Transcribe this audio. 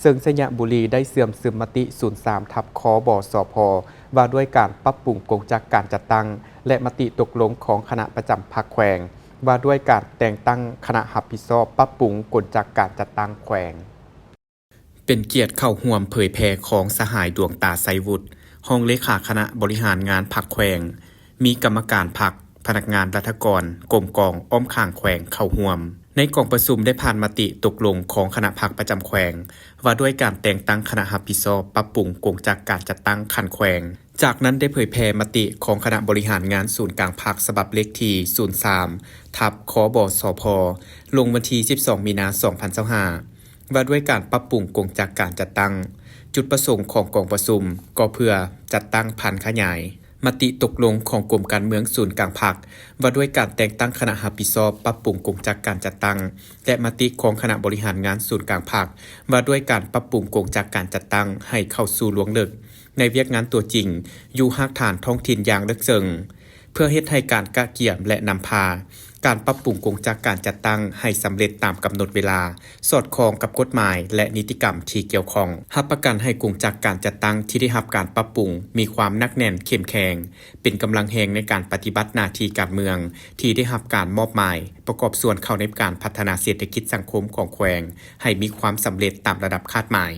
ซึ่งสยบุรีได้เสื่อมซึมมติ 03 ทับคบสพว่าด้วยการปรับปรุงกงจักการจัดตั้งและมติตกลงของคณะประจำพรรคแขวงว่าด้วยการแต่งตั้งคณะรับผิดชอบปรับปรุงกลจักการจัดตั้งแขวงเป็นเกียรติเข้าร่วมเผยแพร่ของสหายดวงตาไสวุฒิห้องเลขาคณะบริหารงานพรรคแขวงมีกรรมการพรรคพนักงานรัฐกรกรมกองอ้อมข้างแขวงเข้าร่วมในกองประชุมได้ผ่านมติตกลงของคณะพรรคประจำแขวงว่าด้วยการแต่งตั้งคณะรับผิดชอบปรับปรุงกงจักการจัดตั้งคันแขวงจากนั้นได้เผยแพร่มติของคณะบริหารงานศูนย์กลางพรรคฉบับเลขที่ 03 ทับคบสพลงวันที่ 12 มีนาคม 2025ว่าด้วยการปรับปรุงกงจักการจัดตั้งจุดประสงค์ของกองประชุมก็เพื่อจัดตั้งพันธุ์ขยายมติตกลงของกรมการเมืองศูนย์กลางพรรคว่าด้วยการแต่งตั้งคณะรับผิดชอบปรับปรุงกงจักการจัดตั้งและมติของคณะบริหารงานศูนย์กลางพรรคว่าด้วยการปรับปรุงกงจักการจัดตั้งให้เข้าสู่ลวงลึกในเวียกงานตัวจริงอยู่หากฐานท้องถิ่นอย่างลึกซึ้งเพื่อเฮ็ดให้การกะเกี่ยมและนำพาการปรับปรุงกงจักการจัดตั้งให้สำเร็จตามกำหนดเวลาสอดคล้องกับกฎหมายและนิติกรรมที่เกี่ยวข้องรับประกันให้กงจักการจัดตั้งที่ได้รับการปรับปรุงมีความหนักแน่นเข้มแข็งเป็นกำลังแรงในการปฏิบัติหน้าที่การเมืองที่ได้รับการมอบหมายประกอบส่วนเข้าในการพัฒนาเศรษฐกิจสังคมของแขวงให้มีความสำเร็จตามระดับคาดหมาย